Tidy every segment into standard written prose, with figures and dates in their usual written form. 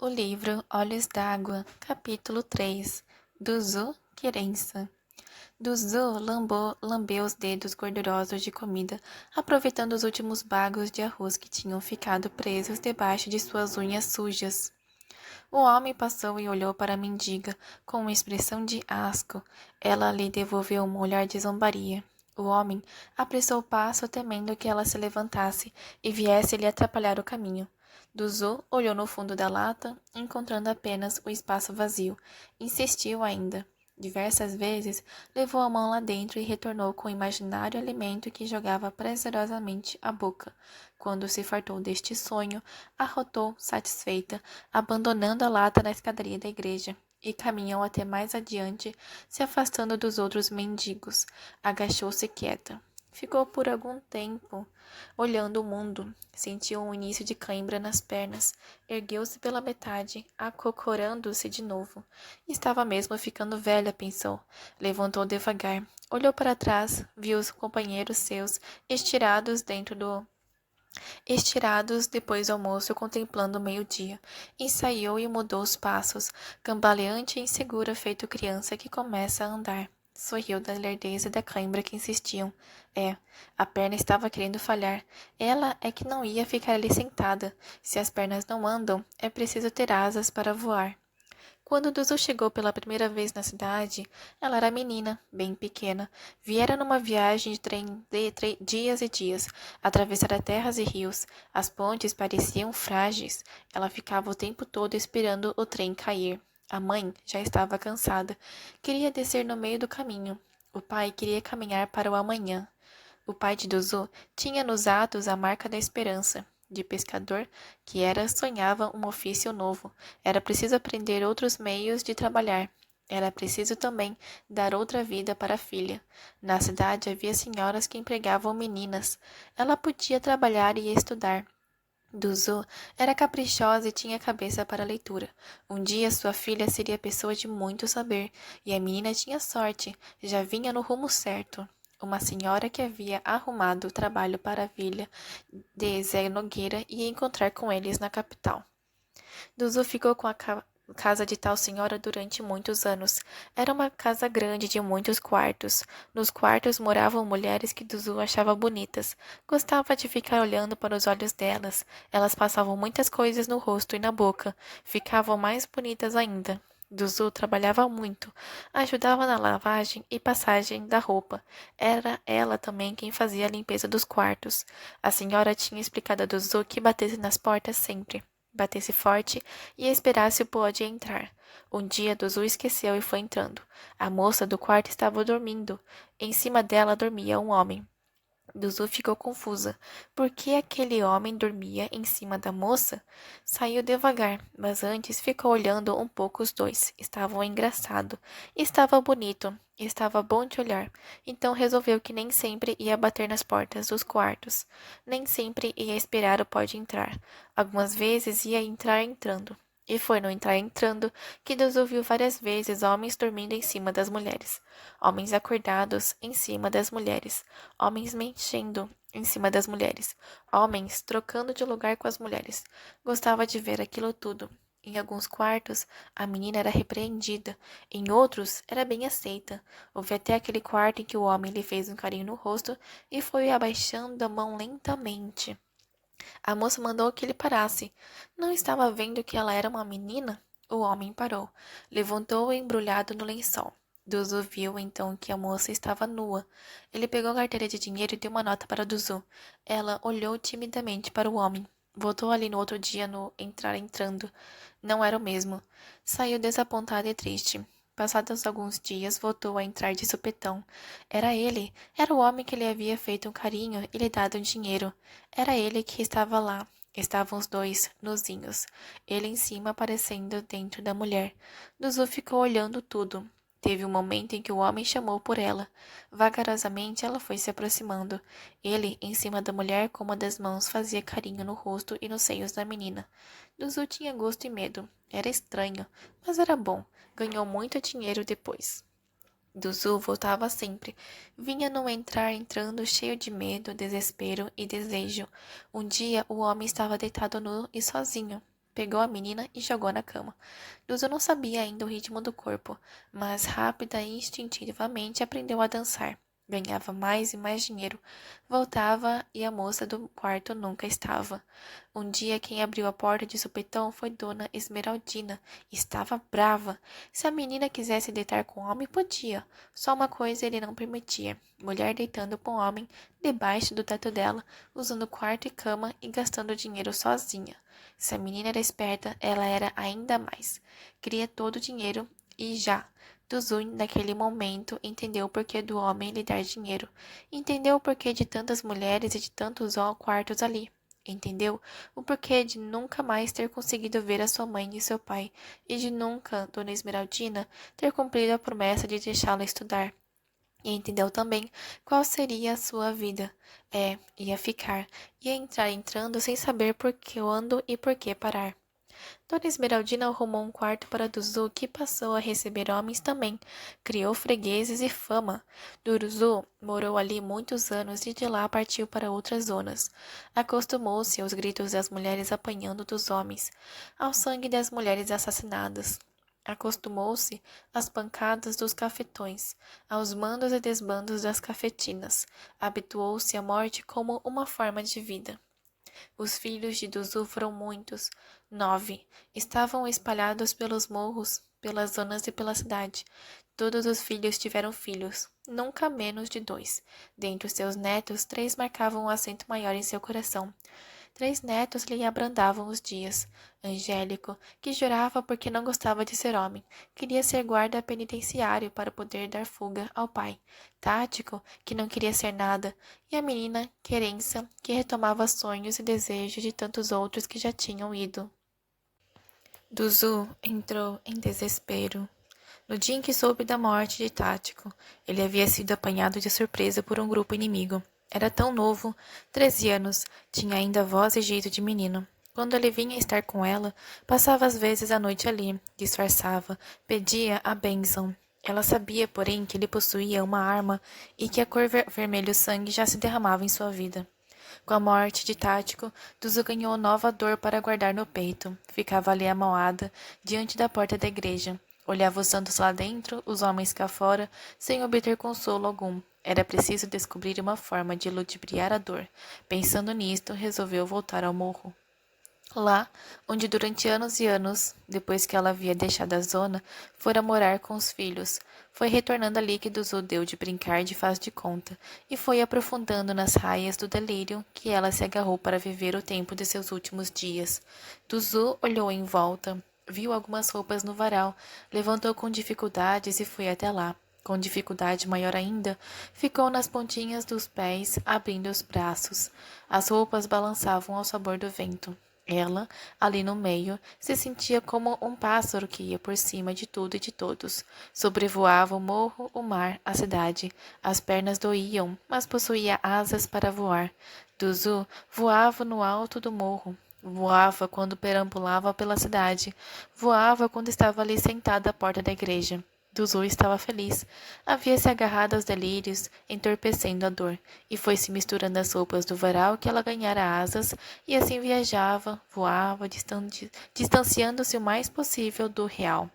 O livro Olhos d'Água, capítulo 3, Duzu Querença. Duzu lambeu os dedos gordurosos de comida, aproveitando os últimos bagos de arroz que tinham ficado presos debaixo de suas unhas sujas. O homem passou e olhou para a mendiga, com uma expressão de asco. Ela lhe devolveu um olhar de zombaria. O homem apressou o passo, temendo que ela se levantasse e viesse lhe atrapalhar o caminho. Duzu olhou no fundo da lata, encontrando apenas o espaço vazio. Insistiu ainda. Diversas vezes levou a mão lá dentro e retornou com o imaginário alimento que jogava prazerosamente à boca. Quando se fartou deste sonho, arrotou, satisfeita, abandonando a lata na escadaria da igreja, e caminhou até mais adiante, se afastando dos outros mendigos. Agachou-se quieta. Ficou por algum tempo olhando o mundo. Sentiu um início de cãibra nas pernas. Ergueu-se pela metade, acocorando-se de novo. Estava mesmo ficando velha, pensou. Levantou devagar. Olhou para trás, viu os companheiros seus estirados depois do almoço, contemplando o meio-dia. Ensaiou e mudou os passos, cambaleante e insegura, feito criança que começa a andar. Sorriu da lerdeza e da cãibra que insistiam. A perna estava querendo falhar. Ela é que não ia ficar ali sentada. Se as pernas não andam, é preciso ter asas para voar. Quando Duzu chegou pela primeira vez na cidade, ela era menina, bem pequena. Viera numa viagem de trem de dias e dias, atravessara terras e rios. As pontes pareciam frágeis. Ela ficava o tempo todo esperando o trem cair. A mãe já estava cansada. Queria descer no meio do caminho. O pai queria caminhar para o amanhã. O pai de Duzu tinha nos atos a marca da esperança. De pescador que era, sonhava um ofício novo. Era preciso aprender outros meios de trabalhar. Era preciso também dar outra vida para a filha. Na cidade havia senhoras que empregavam meninas. Ela podia trabalhar e estudar. Duzu era caprichosa e tinha cabeça para a leitura. Um dia sua filha seria pessoa de muito saber, e a menina tinha sorte, já vinha no rumo certo. Uma senhora que havia arrumado trabalho para a filha de Zé Nogueira ia encontrar com eles na capital. Duzu ficou com a casa de tal senhora durante muitos anos. Era uma casa grande de muitos quartos. Nos quartos moravam mulheres que Duzu achava bonitas. Gostava de ficar olhando para os olhos delas. Elas passavam muitas coisas no rosto e na boca. Ficavam mais bonitas ainda. Duzu trabalhava muito, ajudava na lavagem e passagem da roupa. Era ela também quem fazia a limpeza dos quartos. A senhora tinha explicado a Duzu que batesse nas portas sempre. Batesse forte e esperasse o pode entrar. Um dia Duzu esqueceu e foi entrando. A moça do quarto estava dormindo. Em cima dela dormia um homem. Duzu ficou confusa. Por que aquele homem dormia em cima da moça? Saiu devagar, mas antes ficou olhando um pouco os dois. Estava engraçado. Estava bonito. Estava bom de olhar. Então resolveu que nem sempre ia bater nas portas dos quartos. Nem sempre ia esperar o pode entrar. Algumas vezes ia entrar entrando. E foi no entrar entrando que Duzu viu várias vezes homens dormindo em cima das mulheres. Homens acordados em cima das mulheres. Homens mexendo em cima das mulheres. Homens trocando de lugar com as mulheres. Gostava de ver aquilo tudo. Em alguns quartos, a menina era repreendida. Em outros, era bem aceita. Houve até aquele quarto em que o homem lhe fez um carinho no rosto e foi abaixando a mão lentamente. A moça mandou que ele parasse. Não estava vendo que ela era uma menina? O homem parou. Levantou-o embrulhado no lençol. Duzu viu então que a moça estava nua. Ele pegou a carteira de dinheiro e deu uma nota para Duzu. Ela olhou timidamente para o homem. Voltou ali no outro dia no entrar entrando. Não era o mesmo. Saiu desapontada e triste. Passados alguns dias, voltou a entrar de supetão. Era ele. Era o homem que lhe havia feito um carinho e lhe dado um dinheiro. Era ele que estava lá. Estavam os dois, nuzinhos. Ele em cima, aparecendo dentro da mulher. Duzu ficou olhando tudo. Teve um momento em que o homem chamou por ela. Vagarosamente ela foi se aproximando. Ele, em cima da mulher, com uma das mãos, fazia carinho no rosto e nos seios da menina. Duzu tinha gosto e medo. Era estranho, mas era bom. Ganhou muito dinheiro depois. Duzu voltava sempre. Vinha no entrar entrando cheio de medo, desespero e desejo. Um dia o homem estava deitado nu e sozinho. pegou a menina e jogou na cama. Duzu não sabia ainda o ritmo do corpo, mas rápida e instintivamente aprendeu a dançar. Ganhava mais e mais dinheiro. Voltava e a moça do quarto nunca estava. Um dia quem abriu a porta de supetão foi Dona Esmeraldina. Estava brava. Se a menina quisesse deitar com o homem, podia. Só uma coisa ele não permitia: mulher deitando com o homem debaixo do teto dela, usando quarto e cama e gastando dinheiro sozinha. Se a menina era esperta, ela era ainda mais. Queria todo o dinheiro e já. Duzu, naquele momento, entendeu o porquê do homem lhe dar dinheiro. Entendeu o porquê de tantas mulheres e de tantos quartos ali. Entendeu o porquê de nunca mais ter conseguido ver a sua mãe e seu pai, e de nunca, Dona Esmeraldina, ter cumprido a promessa de deixá-la estudar. E entendeu também qual seria a sua vida. Ia ficar, ia entrar entrando sem saber por que quando e por que parar. Dona Esmeraldina arrumou um quarto para Duzu, que passou a receber homens também. Criou fregueses e fama. Duzu morou ali muitos anos e de lá partiu para outras zonas. Acostumou-se aos gritos das mulheres apanhando dos homens, ao sangue das mulheres assassinadas. Acostumou-se às pancadas dos cafetões, aos mandos e desbandos das cafetinas. Habituou-se à morte como uma forma de vida. Os filhos de Duzu foram muitos, 9. Estavam espalhados pelos morros, pelas zonas e pela cidade. Todos os filhos tiveram filhos, nunca menos de 2. Dentre os seus netos, 3 marcavam um assento maior em seu coração. 3 netos lhe abrandavam os dias. Angélico, que jurava porque não gostava de ser homem, queria ser guarda penitenciário para poder dar fuga ao pai. Tático, que não queria ser nada, e a menina Querença, que retomava sonhos e desejos de tantos outros que já tinham ido. Duzu entrou em desespero. No dia em que soube da morte de Tático, ele havia sido apanhado de surpresa por um grupo inimigo. Era tão novo, 13 anos, tinha ainda voz e jeito de menino. Quando ele vinha estar com ela, passava às vezes a noite ali, disfarçava, pedia a bênção. Ela sabia, porém, que ele possuía uma arma e que a cor vermelho sangue já se derramava em sua vida. Com a morte de Tático, Duzu ganhou nova dor para guardar no peito. Ficava ali amoada, diante da porta da igreja. Olhava os santos lá dentro, os homens cá fora, sem obter consolo algum. Era preciso descobrir uma forma de ludibriar a dor. Pensando nisto, resolveu voltar ao morro. Lá, onde durante anos e anos, depois que ela havia deixado a zona, fora morar com os filhos. Foi retornando ali que Duzu deu de brincar de faz de conta, e foi aprofundando nas raias do delírio que ela se agarrou para viver o tempo de seus últimos dias. Duzu olhou em volta, viu algumas roupas no varal, levantou com dificuldades e foi até lá. Com dificuldade maior ainda, ficou nas pontinhas dos pés, abrindo os braços. As roupas balançavam ao sabor do vento. Ela, ali no meio, se sentia como um pássaro que ia por cima de tudo e de todos. Sobrevoava o morro, o mar, a cidade. As pernas doíam, mas possuía asas para voar. Duzu voava no alto do morro. Voava quando perambulava pela cidade. Voava quando estava ali sentada à porta da igreja. Duzu estava feliz. Havia-se agarrado aos delírios, entorpecendo a dor, e foi-se misturando às roupas do varal que ela ganhara asas, e assim viajava, voava, distanciando-se o mais possível do real.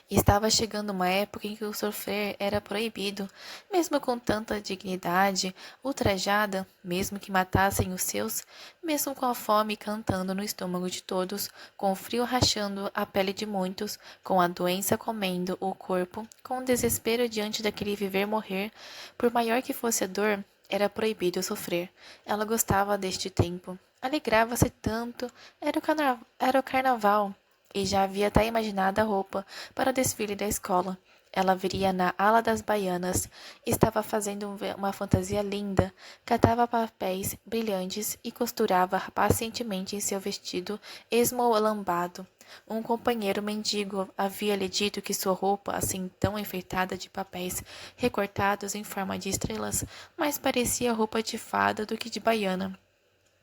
Estava chegando uma época em que o sofrer era proibido, mesmo com tanta dignidade, ultrajada, mesmo que matassem os seus, mesmo com a fome cantando no estômago de todos, com o frio rachando a pele de muitos, com a doença comendo o corpo, com o desespero diante daquele viver-morrer, por maior que fosse a dor, era proibido sofrer. Ela gostava deste tempo. Alegrava-se tanto. Era o carnaval e já havia até imaginado a roupa para o desfile da escola. Ela viria na ala das baianas, estava fazendo uma fantasia linda, catava papéis brilhantes e costurava pacientemente em seu vestido esmolambado. Um companheiro mendigo havia lhe dito que sua roupa, assim tão enfeitada de papéis recortados em forma de estrelas, mais parecia roupa de fada do que de baiana.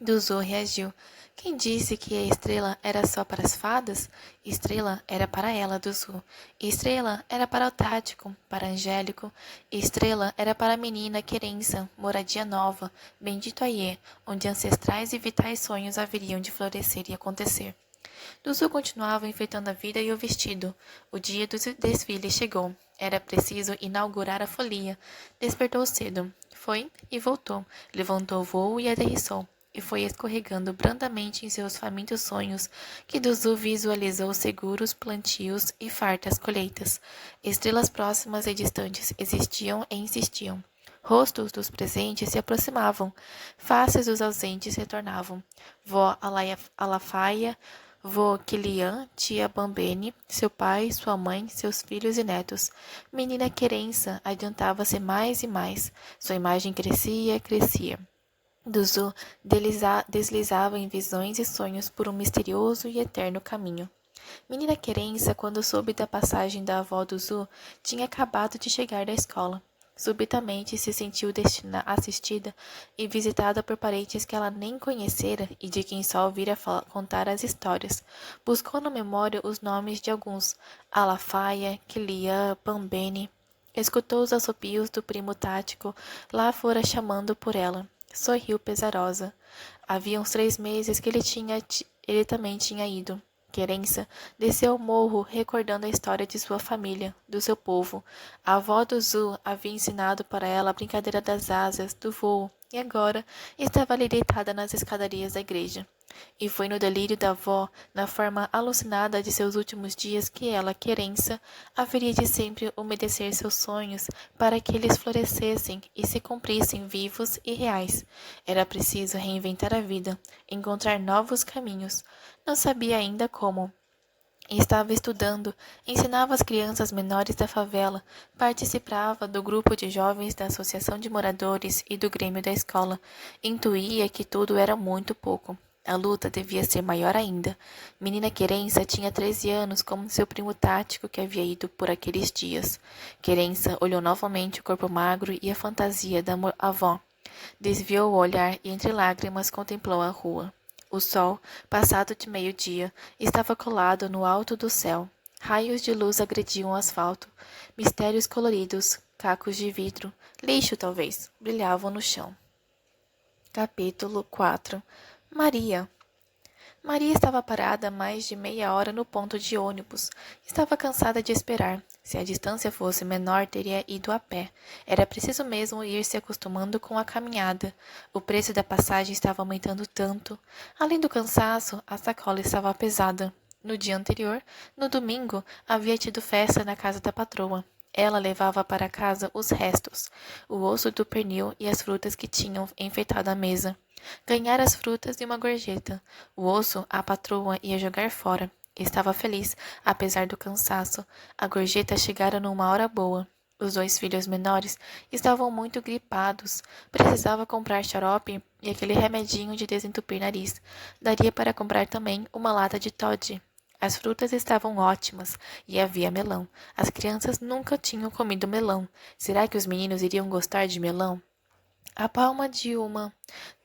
Duzu reagiu. Quem disse que a estrela era só para as fadas? Estrela era para ela, Duzu. Estrela era para o Tático, para Angélico. Estrela era para a menina Querença, moradia nova, bendito Aie, onde ancestrais e vitais sonhos haveriam de florescer e acontecer. Duzu continuava enfeitando a vida e o vestido. O dia do desfile chegou. Era preciso inaugurar a folia. Despertou cedo. Foi e voltou. Levantou o voo e aterrissou. E foi escorregando brandamente em seus famintos sonhos que Duzu visualizou seguros plantios e fartas colheitas. Estrelas próximas e distantes existiam e insistiam. Rostos dos presentes se aproximavam, faces dos ausentes retornavam. Vó Alafaia, vô Kilian, tia Bambene, seu pai, sua mãe, seus filhos e netos. Menina Querença adiantava-se mais e mais. Sua imagem crescia, crescia. Duzu deslizava em visões e sonhos por um misterioso e eterno caminho. Menina Querença, quando soube da passagem da avó Duzu, tinha acabado de chegar da escola. Subitamente se sentiu assistida e visitada por parentes que ela nem conhecera e de quem só ouvira contar as histórias. Buscou na memória os nomes de alguns: Alafaia, Kilian, Bambene. Escutou os assobios do primo tático, lá fora chamando por ela. Sorriu pesarosa. Havia uns 3 meses que ele também tinha ido. Querença desceu o morro recordando a história de sua família, do seu povo. A avó do Zu havia ensinado para ela a brincadeira das asas, do voo, e agora estava ali deitada nas escadarias da igreja. E foi no delírio da avó, na forma alucinada de seus últimos dias, que ela, Querença, haveria de sempre umedecer seus sonhos para que eles florescessem e se cumprissem vivos e reais. Era preciso reinventar a vida, encontrar novos caminhos. Não sabia ainda como. Estava estudando, ensinava as crianças menores da favela, participava do grupo de jovens da associação de moradores e do grêmio da escola. Intuía que tudo era muito pouco. A luta devia ser maior ainda. Menina Querença tinha 13 anos, como seu primo tático que havia ido por aqueles dias. Querença olhou novamente o corpo magro e a fantasia da avó. Desviou o olhar e entre lágrimas contemplou a rua. O sol, passado de meio-dia, estava colado no alto do céu. Raios de luz agrediam o asfalto. Mistérios coloridos, cacos de vidro, lixo talvez, brilhavam no chão. Capítulo 4. Maria. Maria estava parada há mais de meia hora no ponto de ônibus. Estava cansada de esperar. Se a distância fosse menor, teria ido a pé. Era preciso mesmo ir se acostumando com a caminhada. O preço da passagem estava aumentando tanto. Além do cansaço, a sacola estava pesada. No dia anterior, no domingo, havia tido festa na casa da patroa. Ela levava para casa os restos, o osso do pernil e as frutas que tinham enfeitado a mesa. Ganhara as frutas e uma gorjeta. O osso a patroa ia jogar fora. Estava feliz, apesar do cansaço. A gorjeta chegara numa hora boa. Os 2 filhos menores estavam muito gripados. Precisava comprar xarope e aquele remedinho de desentupir nariz. Daria para comprar também uma lata de Toddy. As frutas estavam ótimas e havia melão. As crianças nunca tinham comido melão. Será que os meninos iriam gostar de melão? A palma de uma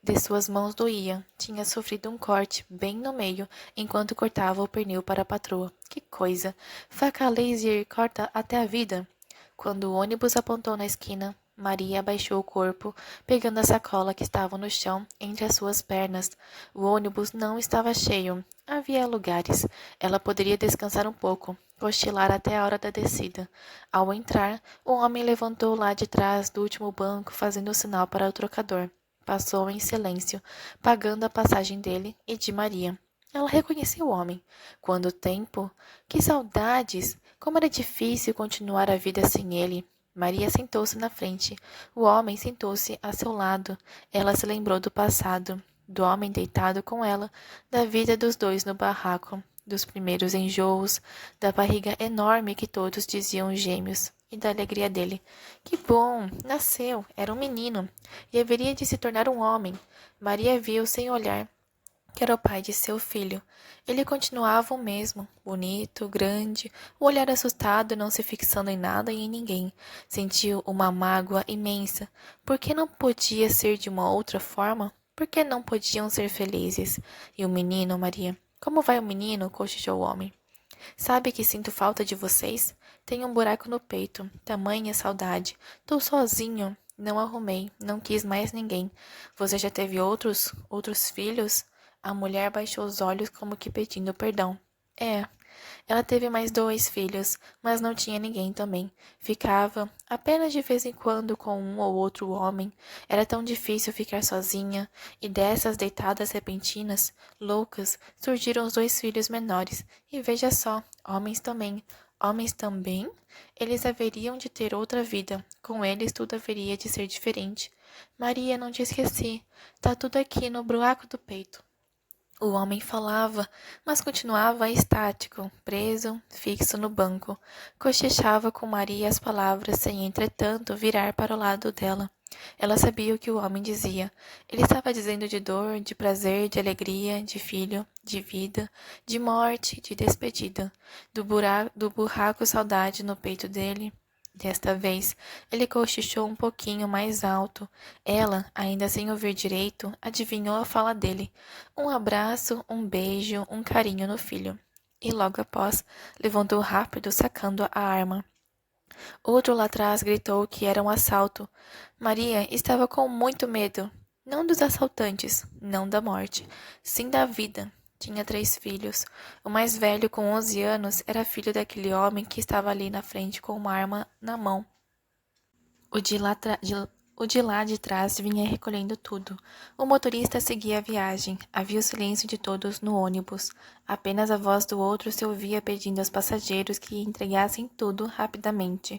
de suas mãos doía. Tinha sofrido um corte bem no meio, enquanto cortava o pernil para a patroa. Que coisa! Faca laser corta até a vida. Quando o ônibus apontou na esquina, Maria abaixou o corpo, pegando a sacola que estava no chão entre as suas pernas. O ônibus não estava cheio. Havia lugares. Ela poderia descansar um pouco, cochilar até a hora da descida. Ao entrar, o homem levantou lá de trás do último banco, fazendo sinal para o trocador. Passou em silêncio, pagando a passagem dele e de Maria. Ela reconheceu o homem. Quando tempo! Que saudades! Como era difícil continuar a vida sem ele. Maria sentou-se na frente. O homem sentou-se a seu lado. Ela se lembrou do passado, do homem deitado com ela, da vida dos dois no barraco, dos primeiros enjoos, da barriga enorme que todos diziam gêmeos, e da alegria dele. Que bom! Nasceu! Era um menino, e haveria de se tornar um homem. Maria viu sem olhar que era o pai de seu filho. Ele continuava o mesmo, bonito, grande, o olhar assustado, não se fixando em nada e em ninguém. Sentiu uma mágoa imensa. Por que não podia ser de uma outra forma? Por que não podiam ser felizes? E o menino, Maria? Como vai o menino? Cochichou o homem. Sabe que sinto falta de vocês? Tenho um buraco no peito, tamanha saudade. Tô sozinho. Não arrumei, não quis mais ninguém. Você já teve outros filhos? A mulher baixou os olhos como que pedindo perdão. Ela teve mais 2 filhos, mas não tinha ninguém também. Ficava apenas de vez em quando com um ou outro homem. Era tão difícil ficar sozinha, e dessas deitadas repentinas, loucas, surgiram os 2 filhos menores. E veja só, homens também. Homens também? Eles haveriam de ter outra vida. Com eles tudo haveria de ser diferente. Maria, não te esqueci. Tá tudo aqui no buraco do peito. O homem falava, mas continuava estático, preso, fixo no banco. Cochichava com Maria as palavras, sem, entretanto, virar para o lado dela. Ela sabia o que o homem dizia. Ele estava dizendo de dor, de prazer, de alegria, de filho, de vida, de morte, de despedida. Do burraco saudade no peito dele. Desta vez, ele cochichou um pouquinho mais alto. Ela, ainda sem ouvir direito, adivinhou a fala dele. Um abraço, um beijo, um carinho no filho. E logo após, levantou rápido, sacando a arma. Outro lá atrás gritou que era um assalto. Maria estava com muito medo. Não dos assaltantes, não da morte, sim da vida. Tinha 3 filhos. O mais velho, com 11 anos, era filho daquele homem que estava ali na frente com uma arma na mão. O de lá de trás vinha recolhendo tudo. O motorista seguia a viagem. Havia o silêncio de todos no ônibus. Apenas a voz do outro se ouvia pedindo aos passageiros que entregassem tudo rapidamente.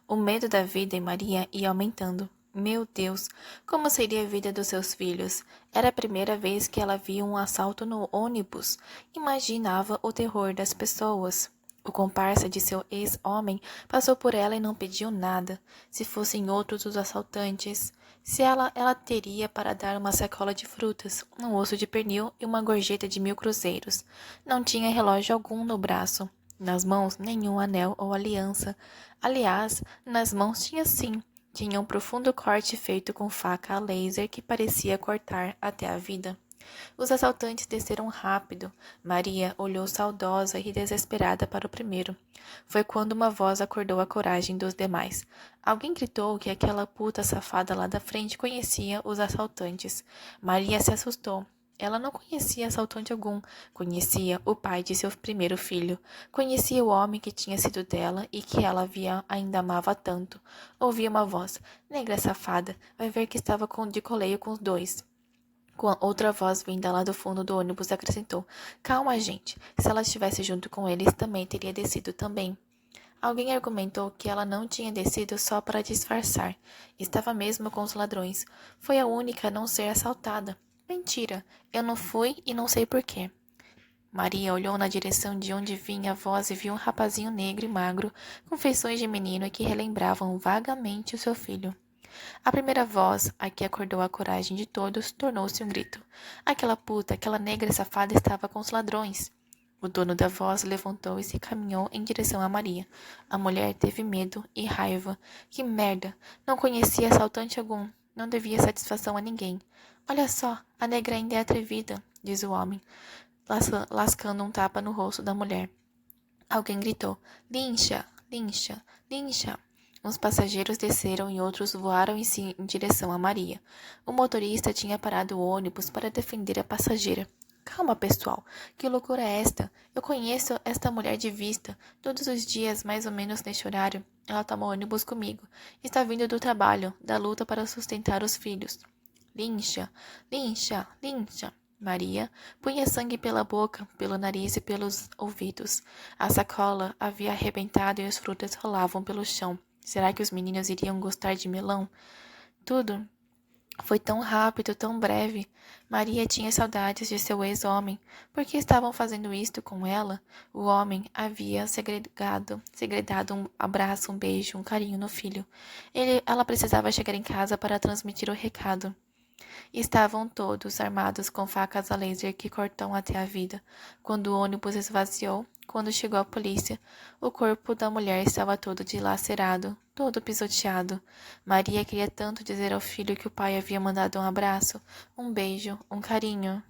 O medo da vida em Maria ia aumentando. Meu Deus, como seria a vida dos seus filhos? Era a primeira vez que ela via um assalto no ônibus. Imaginava o terror das pessoas. O comparsa de seu ex-homem passou por ela e não pediu nada. Se fossem outros os assaltantes, se ela teria para dar uma sacola de frutas, um osso de pernil e uma gorjeta de 1000 cruzeiros. Não tinha relógio algum no braço. Nas mãos, nenhum anel ou aliança. Aliás, nas mãos tinha sim. Tinha um profundo corte feito com faca a laser que parecia cortar até a vida. Os assaltantes desceram rápido. Maria olhou saudosa e desesperada para o primeiro. Foi quando uma voz acordou a coragem dos demais. Alguém gritou que aquela puta safada lá da frente conhecia os assaltantes. Maria se assustou. Ela não conhecia assaltante algum. Conhecia o pai de seu primeiro filho. Conhecia o homem que tinha sido dela e que ela ainda amava tanto. Ouvia uma voz. Negra safada, vai ver que estava de coleio com os 2. Com outra voz vinda lá do fundo do ônibus acrescentou. Calma, gente. Se ela estivesse junto com eles, também teria descido também. Alguém argumentou que ela não tinha descido só para disfarçar. Estava mesmo com os ladrões. Foi a única a não ser assaltada. Mentira. Eu não fui e não sei porquê. Maria olhou na direção de onde vinha a voz e viu um rapazinho negro e magro, com feições de menino que relembravam vagamente o seu filho. A primeira voz, a que acordou a coragem de todos, tornou-se um grito. Aquela puta, aquela negra safada estava com os ladrões. O dono da voz levantou-se e caminhou em direção a Maria. A mulher teve medo e raiva. Que merda! Não conhecia assaltante algum. Não devia satisfação a ninguém. Olha só, a negra ainda é atrevida, diz o homem, lascando um tapa no rosto da mulher. Alguém gritou, lincha, lincha, lincha. Uns passageiros desceram e outros voaram em direção a Maria. O motorista tinha parado o ônibus para defender a passageira. Calma, pessoal. Que loucura é esta? Eu conheço esta mulher de vista. Todos os dias, mais ou menos neste horário, ela toma ônibus comigo. Está vindo do trabalho, da luta para sustentar os filhos. Lincha, lincha, lincha. Maria punha sangue pela boca, pelo nariz e pelos ouvidos. A sacola havia arrebentado e as frutas rolavam pelo chão. Será que os meninos iriam gostar de melão? Tudo foi tão rápido, tão breve. Maria tinha saudades de seu ex-homem. Por que estavam fazendo isto com ela? O homem havia segredado um abraço, um beijo, um carinho no filho. Ela precisava chegar em casa para transmitir o recado. Estavam todos armados com facas a laser que cortam até a vida. Quando o ônibus esvaziou, quando chegou a polícia, o corpo da mulher estava todo dilacerado, todo pisoteado. Maria queria tanto dizer ao filho que o pai havia mandado um abraço, um beijo, um carinho.